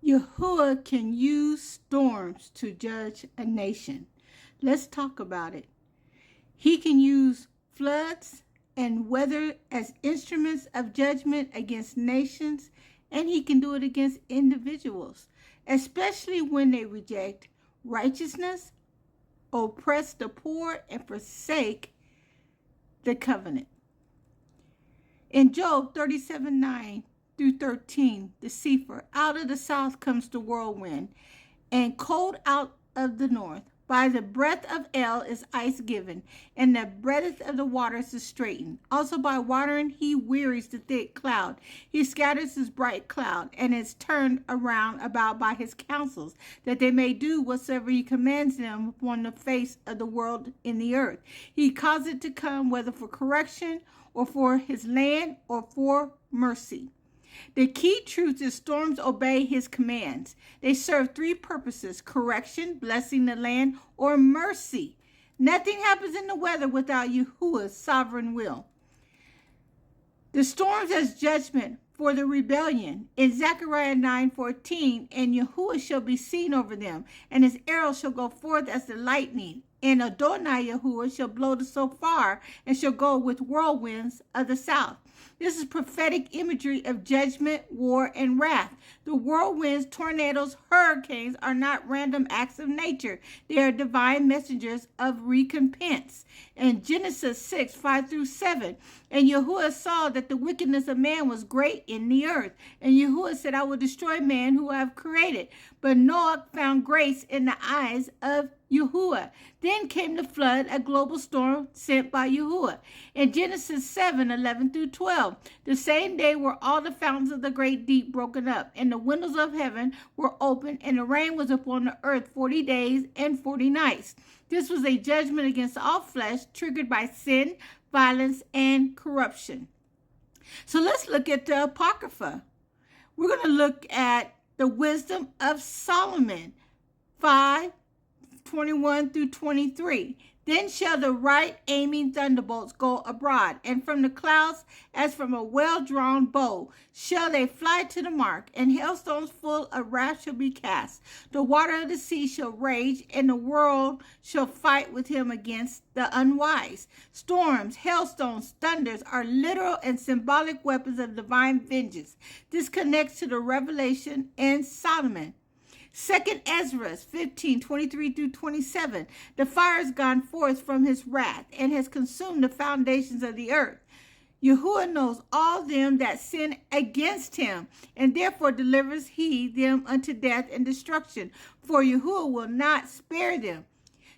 Yahuah can use storms to judge a nation. Let's talk about it. He can use floods and weather as instruments of judgment against nations, and he can do it against individuals, especially when they reject righteousness, oppress the poor, and forsake the covenant. In Job 37:9 through 13, the Sefer, out of the south comes the whirlwind, and cold out of the north. By the breath of El is ice given, and the breadth of the waters is straightened. Also by watering he wearies the thick cloud. He scatters his bright cloud, and is turned around about by his counsels, that they may do whatsoever he commands them upon the face of the world in the earth. He caused it to come, whether for correction, or for his land, or for mercy. The key truth is storms obey his commands. They serve three purposes: correction, blessing the land, or mercy. Nothing happens in the weather without Yahuah's sovereign will. The storms as judgment for the rebellion. In Zechariah 9:14, and Yahuah shall be seen over them, and his arrow shall go forth as the lightning. And Adonai Yahuah shall blow the shofar, and shall go with whirlwinds of the south. This is prophetic imagery of judgment, war, and wrath. The whirlwinds, tornadoes, hurricanes are not random acts of nature. They are divine messengers of recompense. In Genesis 6:5 through 7, and Yahuah saw that the wickedness of man was great in the earth. And Yahuah said, I will destroy man who I have created. But Noah found grace in the eyes of Yahuah. Then came the flood, a global storm sent by Yahuah. In Genesis 7:11 through 12, the same day were all the fountains of the great deep broken up, and the windows of heaven were opened, and the rain was upon the earth 40 days and 40 nights. This was a judgment against all flesh, triggered by sin, violence, and corruption. So let's look at the Apocrypha. We're going to look at the wisdom of Solomon, 5:21 through 23. Then shall the right aiming thunderbolts go abroad, and from the clouds, as from a well-drawn bow, shall they fly to the mark, and hailstones full of wrath shall be cast. The water of the sea shall rage, and the world shall fight with him against the unwise. Storms, hailstones, thunders are literal and symbolic weapons of divine vengeance. This connects to the revelation in Solomon. 2 Ezra 15:23 through 27. The fire has gone forth from his wrath, and has consumed the foundations of the earth. Yahuah knows all them that sin against him, and therefore delivers he them unto death and destruction. For Yahuah will not spare them.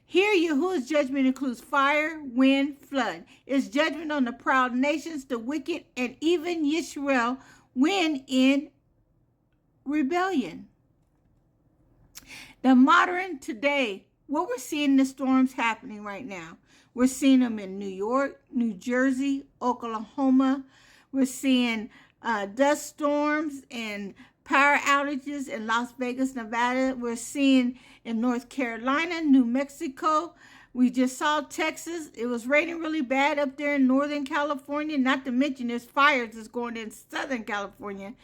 Here, Yahuah's judgment includes fire, wind, flood. It's judgment on the proud nations, the wicked, and even Yisrael when in rebellion. The modern today, what we're seeing the storms happening right now. We're seeing them in New York, New Jersey, Oklahoma. We're seeing dust storms and power outages in Las Vegas, Nevada. We're seeing in North Carolina, New Mexico. We just saw Texas. It was raining really bad up there in Northern California. Not to mention there's fires that's going in Southern California.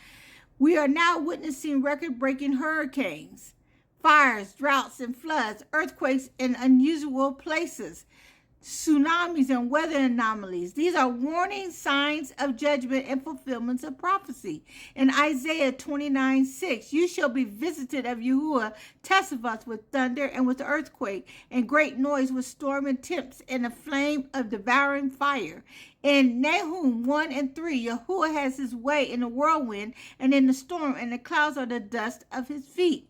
We are now witnessing record-breaking hurricanes, fires, droughts, and floods, earthquakes in unusual places, tsunamis, and weather anomalies. These are warning signs of judgment and fulfillments of prophecy. In Isaiah 29:6, you shall be visited of Yahuah, Tessavath, with thunder and with earthquake, and great noise with storm and temps, and a flame of devouring fire. In Nahum 1:3, Yahuah has his way in the whirlwind and in the storm, and the clouds are the dust of his feet.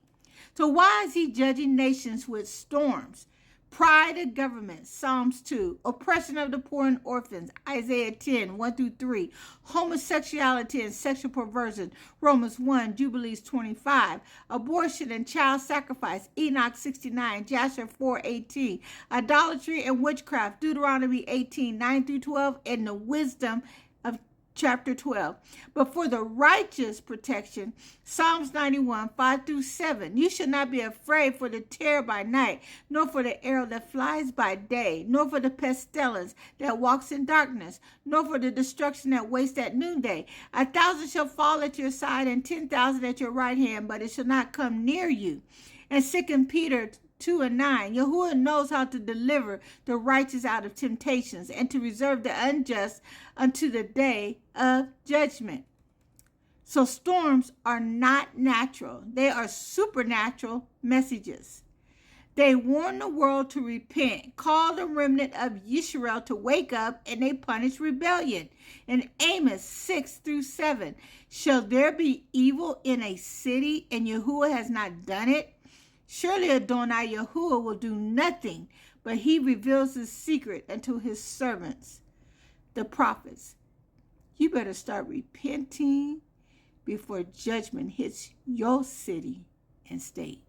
So why is he judging nations with storms? Pride of government, Psalms 2. Oppression of the poor and orphans, Isaiah 10:1 through 3. Homosexuality and sexual perversion, Romans 1, Jubilees 25. Abortion and child sacrifice, Enoch 69, Joshua 4:18. Idolatry and witchcraft, Deuteronomy 18:9 through 12. And the wisdom of chapter 12. But for the righteous protection, Psalms 91, 5 through 7. You should not be afraid for the terror by night, nor for the arrow that flies by day, nor for the pestilence that walks in darkness, nor for the destruction that wastes at noonday. 1,000 shall fall at your side, and 10,000 at your right hand, but it shall not come near you. And 2 Peter 2 and 9, Yahuah knows how to deliver the righteous out of temptations and to reserve the unjust unto the day of judgment. So storms are not natural. They are supernatural messages. They warn the world to repent, call the remnant of Yisrael to wake up, and they punish rebellion. In Amos 6 through 7, shall there be evil in a city and Yahuah has not done it? Surely Adonai Yahuah will do nothing, but he reveals his secret unto his servants, the prophets. You better start repenting before judgment hits your city and state.